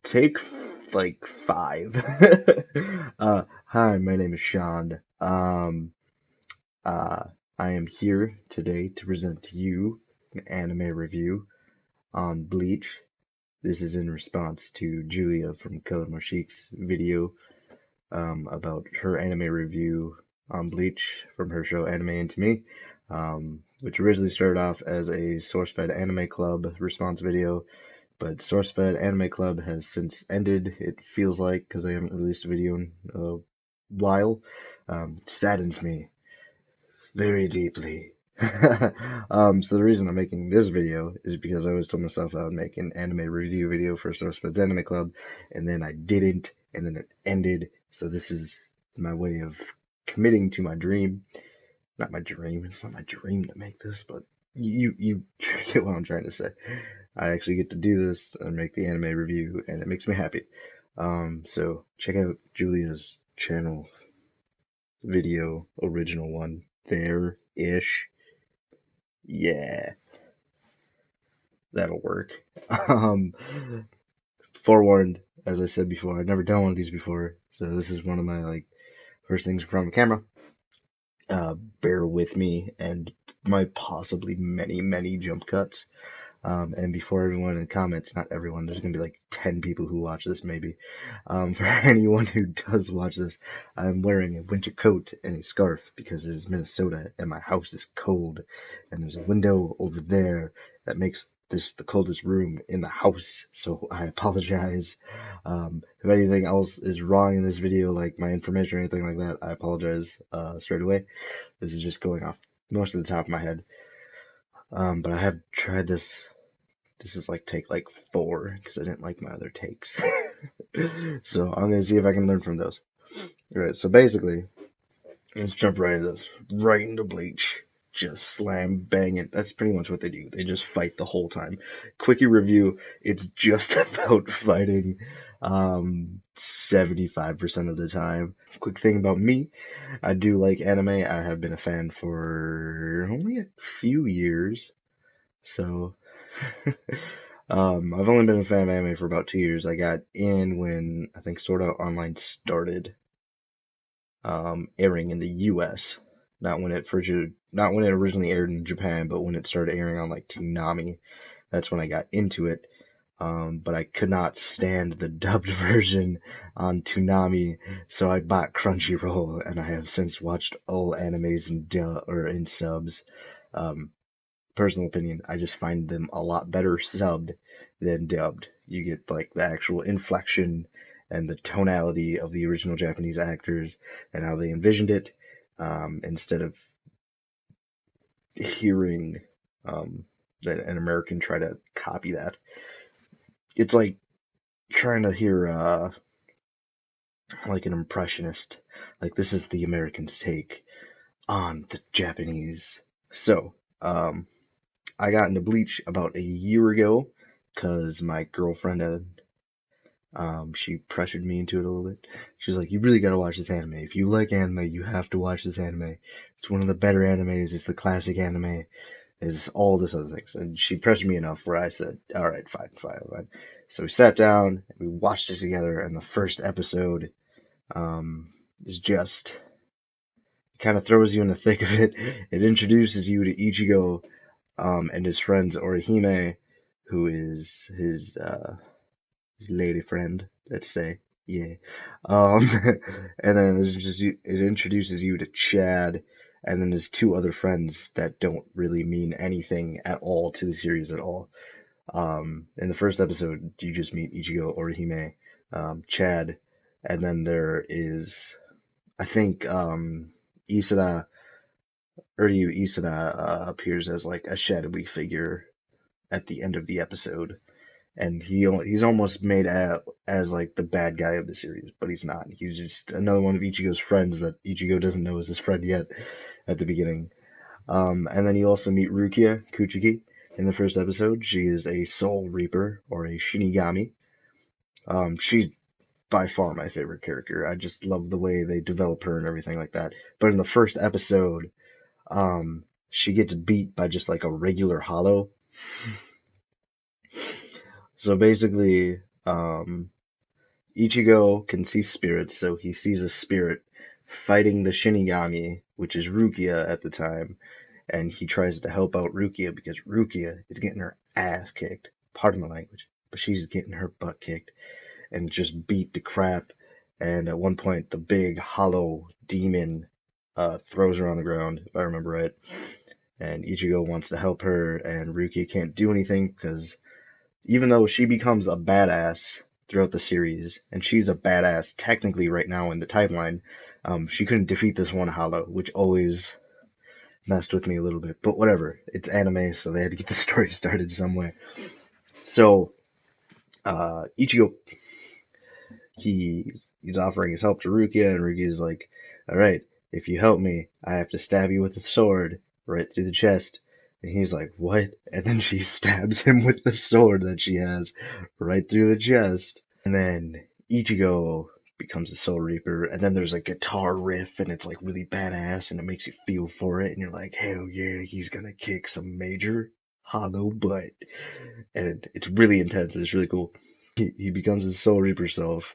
Take like five. Hi, my name is Sean. Uh, I am here today to present to you an anime review on Bleach. This is in response to Julia from Colourmoichics video about her anime review on Bleach from her show Anime Into Me, which originally started off as a SourceFed Anime Club response video. But SourceFed Anime Club has since ended, it feels like, because I haven't released a video in a while. Saddens me very deeply. So the reason I'm making this video is because I always told myself I would make an anime review video for SourceFed's Anime Club, and then I didn't, and then it ended. So this is my way of committing to my dream. Not my dream, it's not my dream to make this, but you get what I'm trying to say. I actually get to do this and make the anime review, and it makes me happy. So check out Julia's channel video, original one, there-ish. Yeah, that'll work. Um, Forewarned, as I said before, I've never done one of these before, so this is one of my, first things in front of a camera. Bear with me and my possibly many jump cuts. And before everyone in the comments, not everyone, there's going to be like 10 people who watch this maybe. For anyone who does watch this, I'm wearing a winter coat and a scarf because it is Minnesota and my house is cold. And there's a window over there that makes this the coldest room in the house. So I apologize. If anything else is wrong in this video, like my information or anything like that, I apologize straight away. This is just going off most of the top of my head. But I have tried this. This is take 4 because I didn't like my other takes. So I'm gonna see if I can learn from those. Alright, so basically, let's jump right into this. Right into Bleach. Just slam bang it. That's pretty much what they do. They just fight the whole time. Quickie review, it's just about fighting 75% of the time. Quick thing about me, I do like anime. I have been a fan for only a few years. So I've only been a fan of anime for about 2 years. I got in when I think Sword Art Online started airing in the U.S. Not when it originally aired in Japan, but when it started airing on Toonami. That's when I got into it. But I could not stand the dubbed version on Toonami, so I bought Crunchyroll, and I have since watched all animes in subs. Personal opinion, I just find them a lot better subbed than dubbed. You get the actual inflection and the tonality of the original Japanese actors and how they envisioned it, instead of hearing an American try to copy that. It's like trying to hear an impressionist. This is the American's take on the Japanese. So, I got into Bleach about a year ago because my girlfriend she pressured me into it a little bit. She was like, "You really gotta watch this anime. If you like anime, you have to watch this anime. It's one of the better animes. It's the classic anime. It's all this other things." And she pressured me enough where I said, "All right, fine." So we sat down and we watched it together. And the first episode is just kind of throws you in the thick of it. It introduces you to Ichigo. And his friends Orihime, who is his lady friend, let's say, yeah. And then it introduces you to Chad, and then there's 2 other friends that don't really mean anything at all to the series at all. In the first episode, you just meet Ichigo, Orihime, Chad, and then there is, I think, Isada. Uryu Isada appears as a shadowy figure at the end of the episode, and he's almost made out as the bad guy of the series, but he's not. He's just another one of Ichigo's friends that Ichigo doesn't know is his friend yet at the beginning. And then you also meet Rukia Kuchiki in the first episode. She is a Soul Reaper or a Shinigami. She's by far my favorite character. I just love the way they develop her and everything like that. But in the first episode, she gets beat by just a regular hollow. So basically, Ichigo can see spirits, so he sees a spirit fighting the Shinigami, which is Rukia at the time, and he tries to help out Rukia because Rukia is getting her ass kicked. Pardon my language, but she's getting her butt kicked and just beat the crap. And at one point, the big hollow demon throws her on the ground, if I remember right. And Ichigo wants to help her, and Rukia can't do anything because even though she becomes a badass throughout the series, and she's a badass technically right now in the timeline, she couldn't defeat this one hollow, which always messed with me a little bit. But whatever, it's anime, so they had to get the story started some way. So Ichigo, he's offering his help to Rukia, and Rukia's like, "All right, if you help me, I have to stab you with a sword right through the chest." And he's like, "What?" And then she stabs him with the sword that she has right through the chest. And then Ichigo becomes a Soul Reaper, and then there's a guitar riff, and it's like really badass, and it makes you feel for it, and you're like, hell yeah, he's gonna kick some major hollow butt. And it's really intense, it's really cool. He becomes his Soul Reaper self,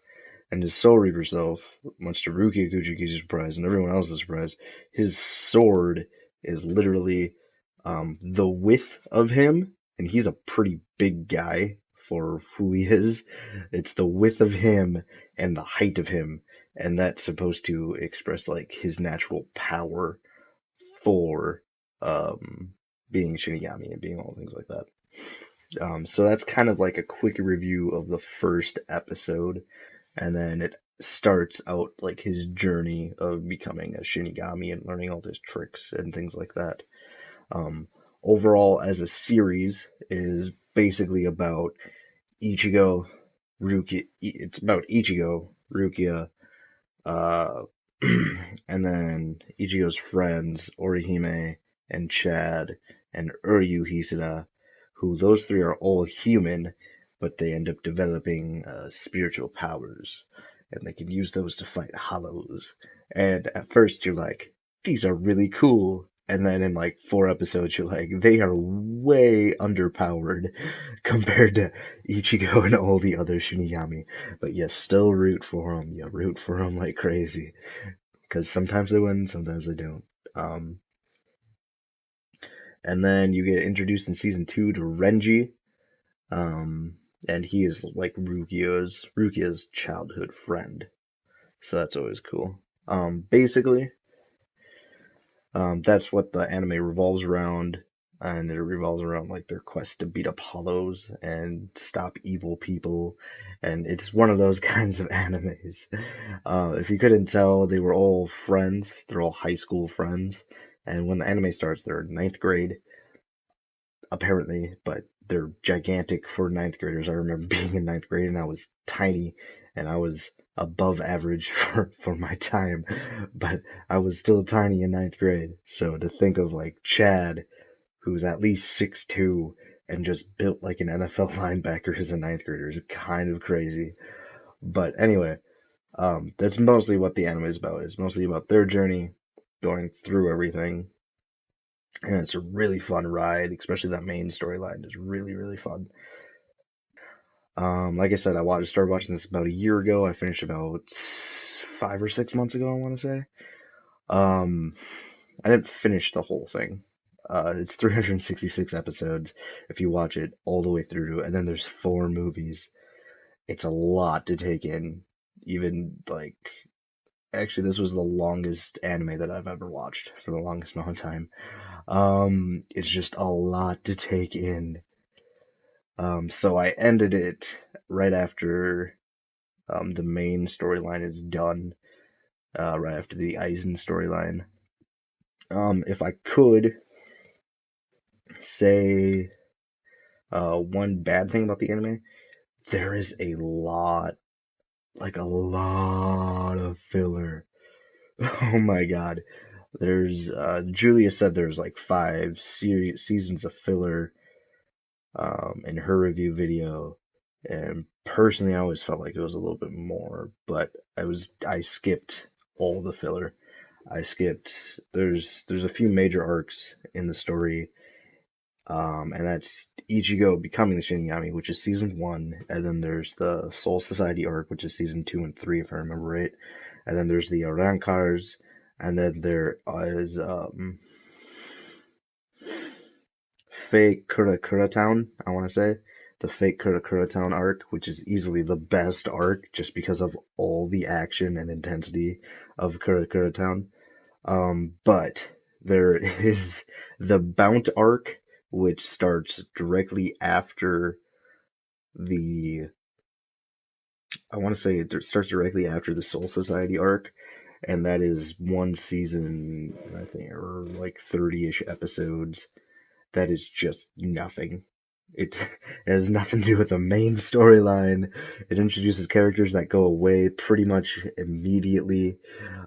and his Soul Reaper self, much to Rukia Kuchiki's surprise and everyone else's surprise, his sword is literally the width of him, and he's a pretty big guy for who he is. It's the width of him and the height of him, and that's supposed to express like his natural power for being Shinigami and being all things like that. So that's kind of like a quick review of the first episode, and then it starts out like his journey of becoming a Shinigami and learning all his tricks and things like that. Um, Overall, as a series, is basically about Ichigo, Rukia. It's about Ichigo, Rukia, uh, and then Ichigo's friends, Orihime and Chad and Uryu Hisada, who those three are all human, but they end up developing spiritual powers, and they can use those to fight hollows. And at first you're like, these are really cool. And then in like 4 episodes, you're like, they are way underpowered compared to Ichigo and all the other Shinigami. But you still root for them. You root for them like crazy. Because sometimes they win, sometimes they don't. Um, and then you get introduced in season 2 to Renji. And he is like Rukia's childhood friend. So that's always cool. Basically, that's what the anime revolves around, and it revolves around like their quest to beat up hollows and stop evil people, and it's one of those kinds of animes. If you couldn't tell, they were all friends. They're all high school friends, and when the anime starts, they're in ninth grade, apparently, but they're gigantic for ninth graders. I remember being in ninth grade and I was tiny and I was above average for my time, but I was still tiny in ninth grade. So to think of like Chad, who's at least 6'2" and just built like an NFL linebacker as a ninth grader is kind of crazy. But anyway, that's mostly what the anime is about. It's mostly about their journey going through everything, and it's a really fun ride, especially that main storyline is really, really fun. Like I said, started watching this about a year ago. I finished about 5 or 6 months ago, I want to say. Um, I didn't finish the whole thing. It's 366 episodes if you watch it all the way through, and then there's 4 movies. It's a lot to take in. Even like, actually, this was the longest anime that I've ever watched for the longest amount of time. It's just a lot to take in. So I ended it right after the main storyline is done, right after the Aizen storyline. If I could say one bad thing about the anime, there is a lot, like a lot of filler. Oh my god. There's Julia said there's like 5 seasons of filler in her review video, and personally I always felt like it was a little bit more, but I skipped all the filler. I skipped there's a few major arcs in the story, And that's Ichigo becoming the Shinigami, which is season one, and then there's the Soul Society arc, which is season two and three, if I remember right, and then there's the Arankars, and then there is fake Kura Town, I want to say. The fake Kura Town arc, which is easily the best arc just because of all the action and intensity of Kura Town. But there is the Bount arc, which starts directly after the, I want to say it starts directly after the Soul Society arc, and that is one season, I think, or like 30-ish episodes. That is just nothing. It has nothing to do with the main storyline. It introduces characters that go away pretty much immediately.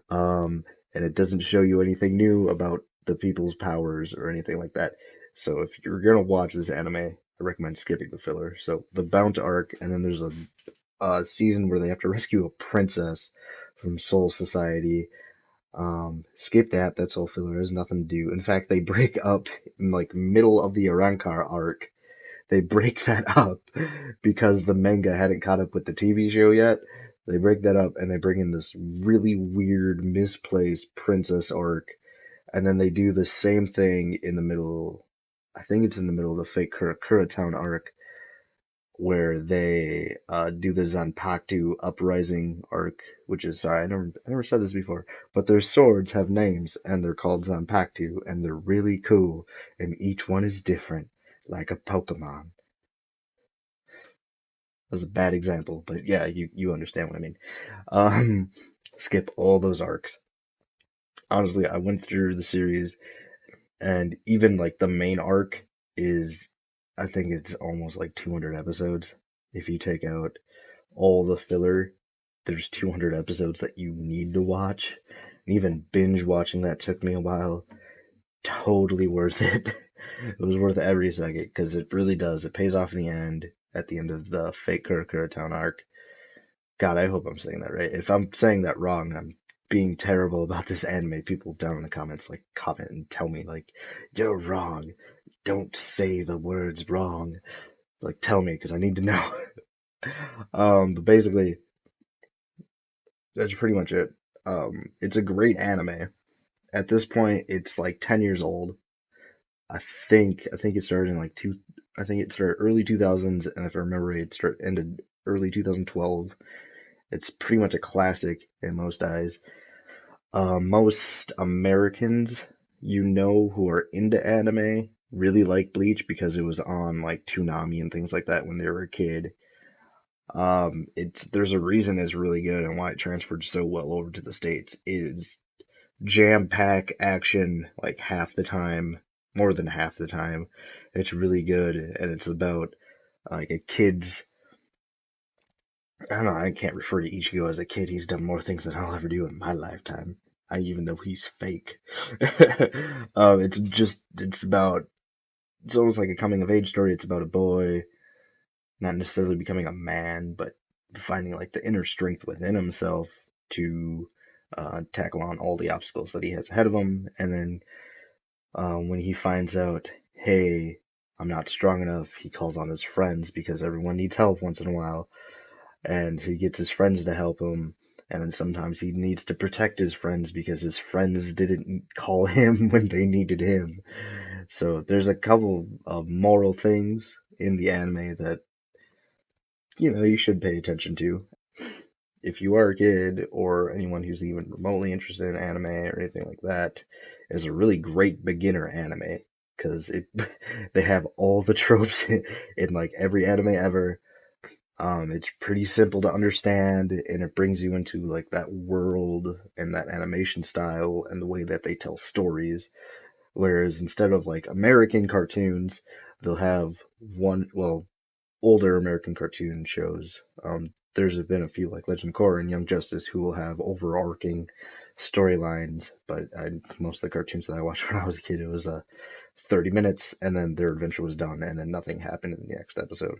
And it doesn't show you anything new about the people's powers or anything like that. So if you're gonna watch this anime, I recommend skipping the filler. So the Bount arc, and then there's a season where they have to rescue a princess from Soul Society. Skip that. That's all filler. It has nothing to do. In fact, they break up in like middle of the Arankar arc. They break that up because the manga hadn't caught up with the TV show yet. They break that up and they bring in this really weird, misplaced princess arc, and then they do the same thing in the middle. I think it's in the middle of the fake Kura Town arc, where they do the Zanpakuto uprising arc, which is, sorry, I never said this before, but their swords have names and they're called Zanpakuto and they're really cool and each one is different, like a Pokemon. That was a bad example, but yeah, you understand what I mean. Um, skip all those arcs. Honestly, I went through the series and even like the main arc is, I think it's almost like 200 episodes. If you take out all the filler, there's 200 episodes that you need to watch. And even binge watching that took me a while. Totally worth it. It was worth every second because it really does. It pays off in the end at the end of the fake Kura Town arc. God, I hope I'm saying that right. If I'm saying that wrong, I'm being terrible about this anime. People down in the comments like comment and tell me like you're wrong. Don't say the words wrong. Like tell me because I need to know. But basically that's pretty much it. It's a great anime. At this point, it's like 10 years old. I think it started in like I think it started early 2000s, and if I remember right, ended early 2012. It's pretty much a classic in most eyes. Most Americans, who are into anime, really like Bleach because it was on like Toonami and things like that when they were a kid. There's a reason it's really good and why it transferred so well over to the States. It is jam-pack action like half the time, more than half the time. It's really good, and it's about like a kid's. I don't know. I can't refer to Ichigo as a kid. He's done more things than I'll ever do in my lifetime. Even though he's fake. It's almost like a coming of age story. It's about a boy, not necessarily becoming a man, but finding like the inner strength within himself to tackle on all the obstacles that he has ahead of him. And then when he finds out, hey, I'm not strong enough, he calls on his friends because everyone needs help once in a while. And he gets his friends to help him. And then sometimes he needs to protect his friends because his friends didn't call him when they needed him. So there's a couple of moral things in the anime that, you should pay attention to. If you are a kid or anyone who's even remotely interested in anime or anything like that, is a really great beginner anime because they have all the tropes in like every anime ever. It's pretty simple to understand and it brings you into like that world and that animation style and the way that they tell stories. Whereas instead of like American cartoons, they'll have older American cartoon shows. There's been a few like Legend of Korra and Young Justice who will have overarching storylines, but most of the cartoons that I watched when I was a kid, it was 30 minutes and then their adventure was done and then nothing happened in the next episode.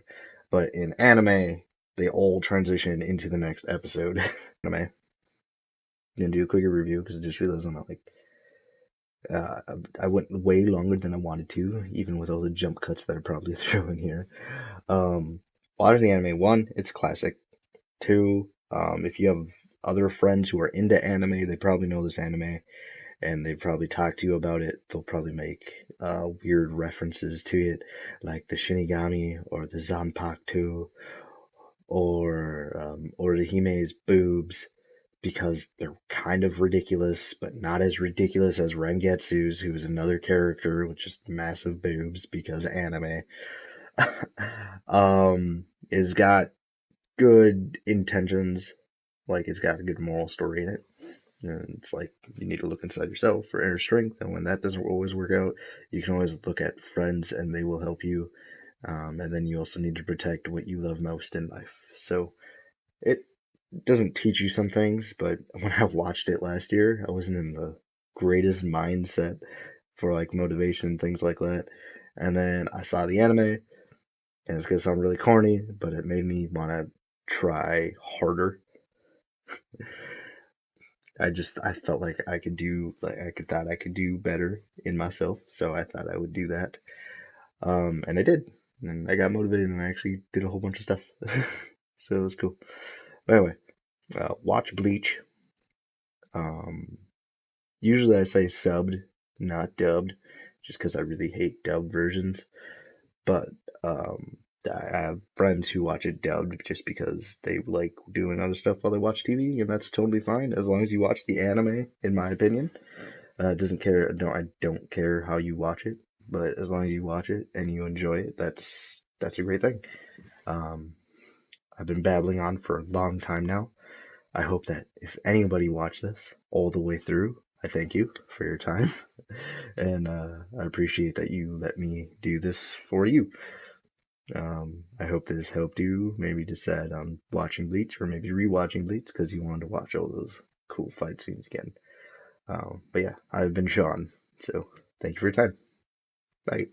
But in anime, they all transition into the next episode. Anime. Gonna do a quicker review because I just realized I'm at like Uh, I went way longer than I wanted to, even with all the jump cuts that I probably threw in here. Um, Watching the anime, one, it's classic. Two, if you have other friends who are into anime, they probably know this anime and they probably talk to you about it. They'll probably make weird references to it, like the Shinigami or the Zanpakuto or the Hime's boobs, because they're kind of ridiculous, but not as ridiculous as Rengetsu's, who's another character with just massive boobs because anime. It's got good intentions, like it's got a good moral story in it. And it's like you need to look inside yourself for inner strength, and when that doesn't always work out, you can always look at friends and they will help you. And then you also need to protect what you love most in life. So it doesn't teach you some things, but when I watched it last year, I wasn't in the greatest mindset for like motivation, things like that. And then I saw the anime, and it's gonna sound really corny, but it made me want to try harder. I felt like I could do like I could do better in myself, so I thought I would do that. And I did, and I got motivated, and I actually did a whole bunch of stuff. So it was cool. But anyway, watch Bleach. Um, Usually I say subbed, not dubbed, just because I really hate dubbed versions. But um, I have friends who watch it dubbed just because they like doing other stuff while they watch TV, and that's totally fine as long as you watch the anime, in my opinion. Doesn't care. No, I don't care how you watch it, but as long as you watch it and you enjoy it, that's a great thing. Um, I've been babbling on for a long time now. I hope that if anybody watched this all the way through, I thank you for your time, and I appreciate that you let me do this for you. I hope this helped you maybe decide on watching Bleach or maybe rewatching Bleach because you wanted to watch all those cool fight scenes again. But yeah, I've been Sean, so thank you for your time. Bye.